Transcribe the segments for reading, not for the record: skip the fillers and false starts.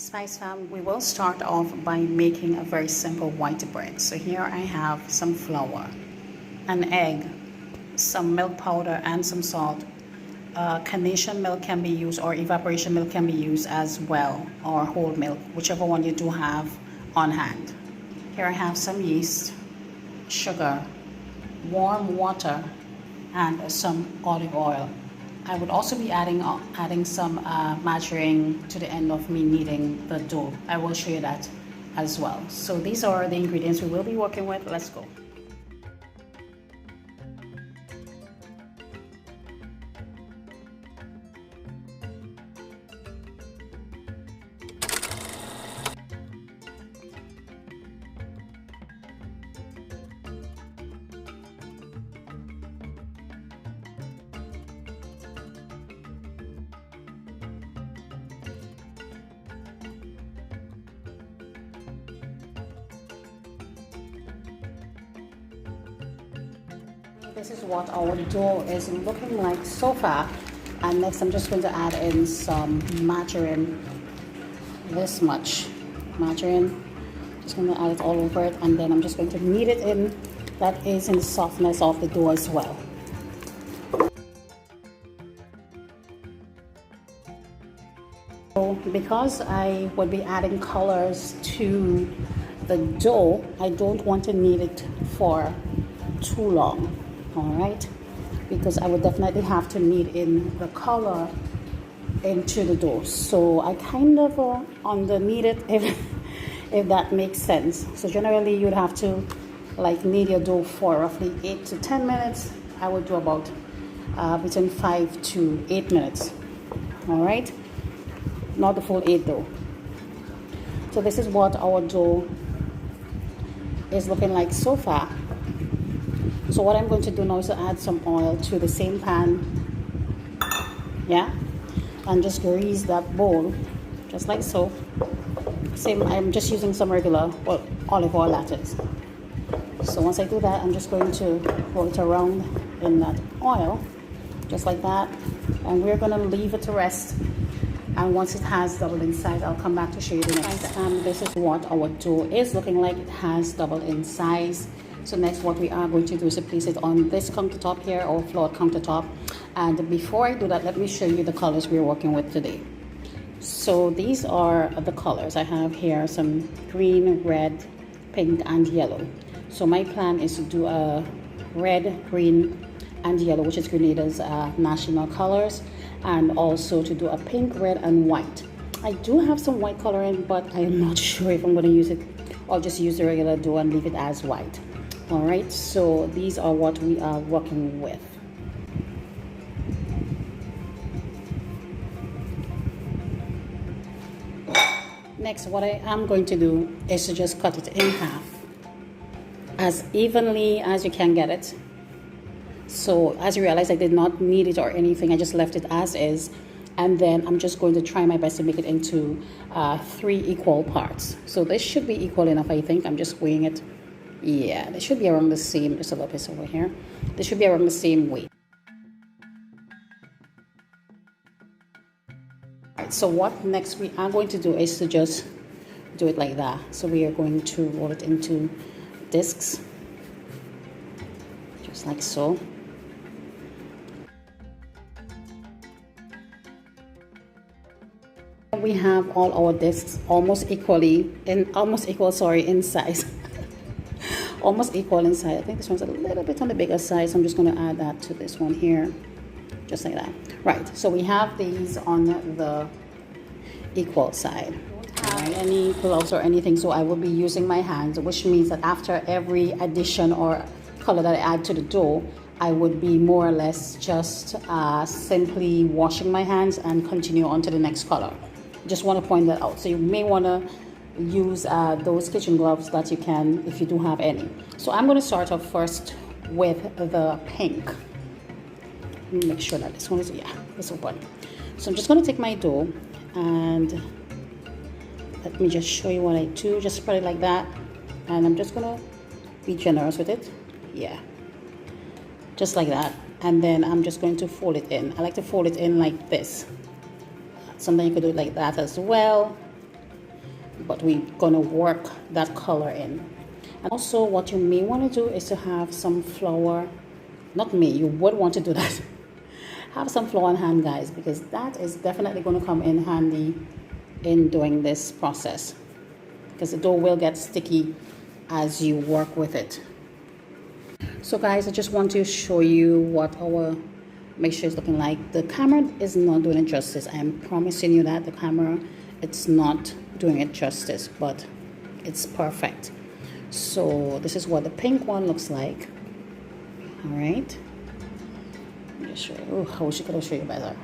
Spice Fam, we will start off by making a very simple white bread. So here I have some flour, an egg, some milk powder and some salt. Carnation milk can be used or evaporation milk can be used as well, or whole milk, whichever one you do have on hand. Here I have some yeast, sugar, warm water, and some olive oil. I would also be adding some margarine to the end of me kneading the dough. I will show you that as well. So these are the ingredients we will be working with. Let's go. This is what our dough is looking like so far, and next I'm just going to add in some margarine, this much margarine. Just going to add it all over it, and then I'm just going to knead it in. That is in the softness of the dough as well. So because I would be adding colors to the dough, I don't want to knead it for too long. All right, because I would definitely have to knead in the color into the dough. So I kind of under knead it, if that makes sense. So generally you'd have to like knead your dough for roughly 8 to 10 minutes. I would do about between 5 to 8 minutes. All right, not the full 8 though. So this is what our dough is looking like so far. So what I'm going to do now is to add some oil to the same pan, yeah, and just grease that bowl, just like so. Same, I'm just using some regular, well, olive oil, that is. So once I do that, I'm just going to roll it around in that oil, just like that, and we're going to leave it to rest. And once it has doubled in size, I'll come back to show you the next step. This is what our dough is looking like. It has doubled in size. So next what we are going to do is to place it on this countertop here, or floored countertop. And before I do that, let me show you the colors we're working with today. So these are the colors. I have here some green, red, pink, and yellow. So my plan is to do a red, green, and yellow, which is Grenada's national colors, and also to do a pink, red, and white. I do have some white coloring, but I'm not sure if I'm going to use it. I'll just use the regular dough and leave it as white. All right, so these are what we are working with. Next, what I am going to do is to just cut it in half as evenly as you can get it. So as you realize, I did not knead it or anything. I just left it as is. And then I'm just going to try my best to make it into 3 equal parts. So this should be equal enough, I think. I'm just weighing it. Yeah, they should be around the same, just a little bit over here. They should be around the same weight. Alright, so what next we are going to do is to just do it like that. So we are going to roll it into discs, just like so. We have all our discs almost equal in size. Almost equal in size. I think this one's a little bit on the bigger side, so I'm just going to add that to this one here, just like that. Right, so we have these on the equal side. I don't have any gloves or anything, so I will be using my hands, which means that after every addition or color that I add to the dough, I would be more or less just simply washing my hands and continue on to the next color. Just want to point that out. So you may want to use those kitchen gloves that you can, if you do have any. So I'm going to start off first with the pink. Let me make sure that this one is, yeah, this one. So I'm just going to take my dough and let me just show you what I do. Just spread it like that, and I'm just going to be generous with it. Yeah, just like that. And then I'm just going to fold it in. I like to fold it in like this. Sometimes you could do it like that as well. but we're gonna work that color in. And also what you may want to do is to have some flour. Not me, you would want to do that. Have some flour on hand, guys, because that is definitely going to come in handy in doing this process, because the dough will get sticky as you work with it. So guys, I just want to show you what our mixture is looking like. The camera is not doing it justice. I am promising you that the camera, it's not doing it justice, but it's perfect. So this is what the pink one looks like. All right, let me just show you. Oh, I wish I could show you better.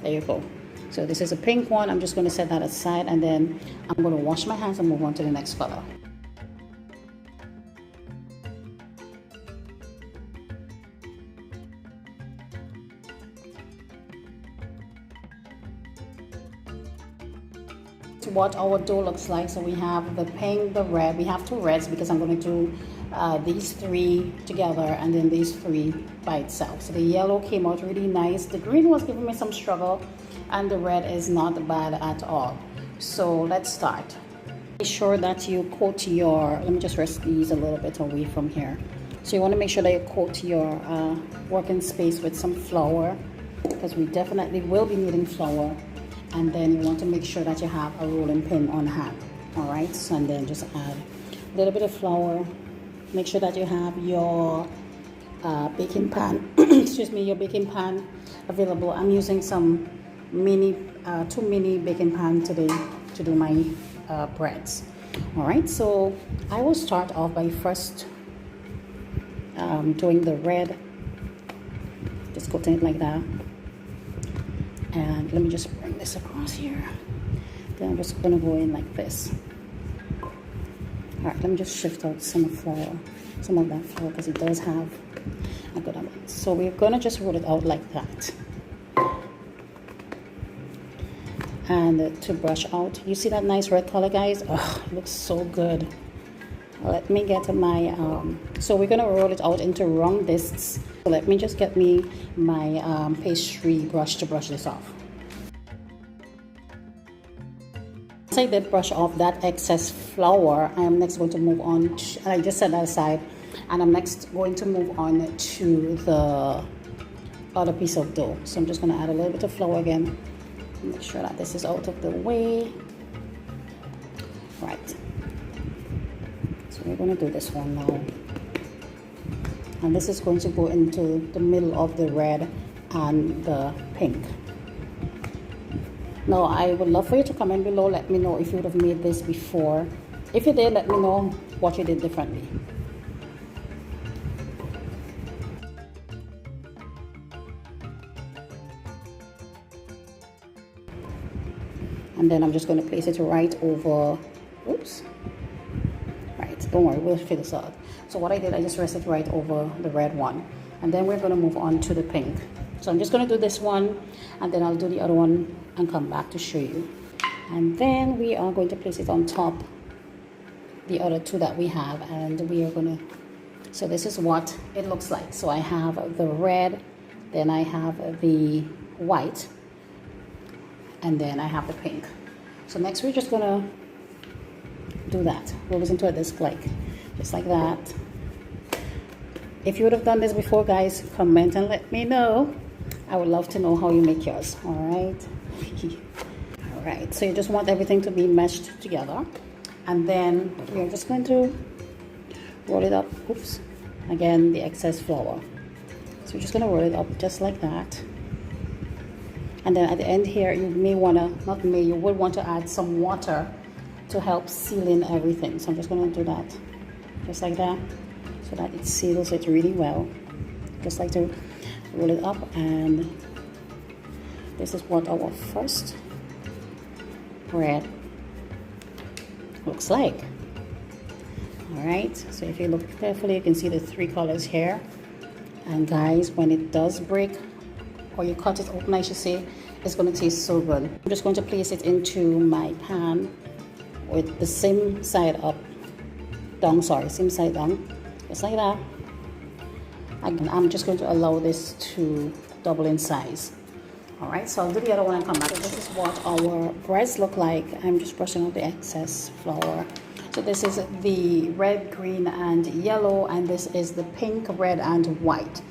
There you go. So this is a pink one. I'm just going to set that aside, and then I'm going to wash my hands and move on to the next color. What our dough looks like. So we have the pink, the red. We have two reds because I'm going to do these three together and then these three by itself. So the yellow came out really nice. The green was giving me some struggle, and the red is not bad at all. So let's start. Make sure that you coat your, let me just rest these a little bit away from here. So you want to make sure that you coat your working space with some flour, because we definitely will be needing flour. And then you want to make sure that you have a rolling pin on hand. All right, so and then just add a little bit of flour. Make sure that you have your baking pan, excuse me, your baking pan available. I'm using some two mini baking pan today to do my breads. All right, so I will start off by first doing the red, just coating it like that. And let me just bring this across here. Then I'm just gonna go in like this. All right, let me just shift out some of that flour, because it does have a good amount. So we're gonna just roll it out like that. And to brush out, you see that nice red color, guys? Oh, it looks so good. Let me get my, so we're gonna roll it out into round discs. So let me just get me my pastry brush to brush this off. Once I did brush off that excess flour, I am next going to move on to, I just set that aside, and I'm next going to move on to the other piece of dough. So I'm just gonna add a little bit of flour again. Make sure that this is out of the way. Right. So we're going to do this one now. And this is going to go into the middle of the red and the pink. Now, I would love for you to comment below. Let me know if you would have made this before. If you did, let me know what you did differently. And then I'm just going to place it right over, oops. Right, don't worry, we'll figure this out. So what I did, I just rested right over the red one. And then we're going to move on to the pink. So I'm just going to do this one, and then I'll do the other one and come back to show you. And then we are going to place it on top the other two that we have, and we are going to, so this is what it looks like. So I have the red, then I have the white, and then I have the pink. So next we're just gonna do that. Roll this into a disc just like that. If you would have done this before, guys, comment and let me know. I would love to know how you make yours. All right. All right. So you just want everything to be meshed together, and then you're just going to roll it up. Oops. Again, the excess flour. So we're just gonna roll it up just like that. And then at the end here, you may want to, not may, you would want to add some water to help seal in everything. So I'm just going to do that, just like that, so that it seals it really well. Just like to roll it up, and this is what our first bread looks like. All right, so if you look carefully, you can see the three colors here. And guys, when it does break, or you cut it open, I should say, it's going to taste so good. I'm just going to place it into my pan with the same side up, down, sorry, same side down, just like that. And I'm just going to allow this to double in size. All right, so I'll do the other one and come back. So this is what our breads look like. I'm just brushing out the excess flour. So this is the red, green, and yellow, and this is the pink, red, and white.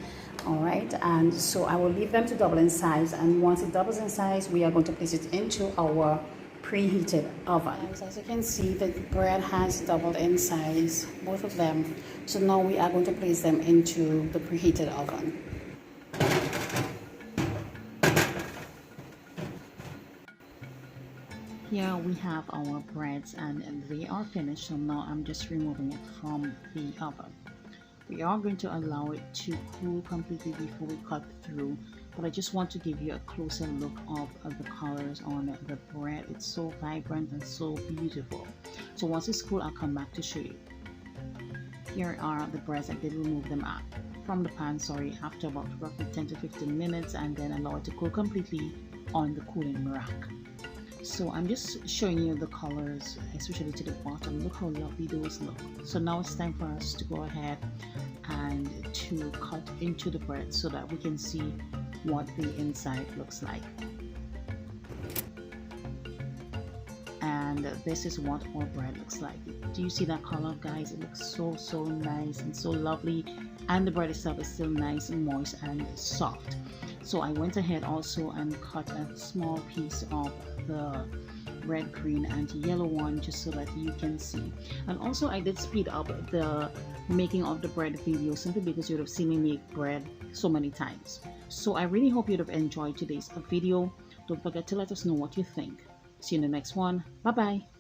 All right, and so I will leave them to double in size, and once it doubles in size, we are going to place it into our preheated oven. As you can see, the bread has doubled in size, both of them. So now we are going to place them into the preheated oven. Here we have our breads and they are finished, so now I'm just removing it from the oven. We are going to allow it to cool completely before we cut through, but I just want to give you a closer look of the colors on the bread. It's so vibrant and so beautiful. So once it's cool, I'll come back to show you. Here are the breads. I did remove them from the pan, after about roughly 10 to 15 minutes, and then allow it to cool completely on the cooling rack. So I'm just showing you the colors, especially to the bottom. Look how lovely those look. So now it's time for us to go ahead and to cut into the bread so that we can see what the inside looks like. And this is what our bread looks like. Do you see that color, guys? It looks so nice and so lovely, and the bread itself is still nice and moist and soft. So I went ahead also and cut a small piece of the red, green, and yellow one just so that you can see. And also I did speed up the making of the bread video simply because you would have seen me make bread so many times. So I really hope you'd have enjoyed today's video. Don't forget to let us know what you think. See you in the next one. Bye bye.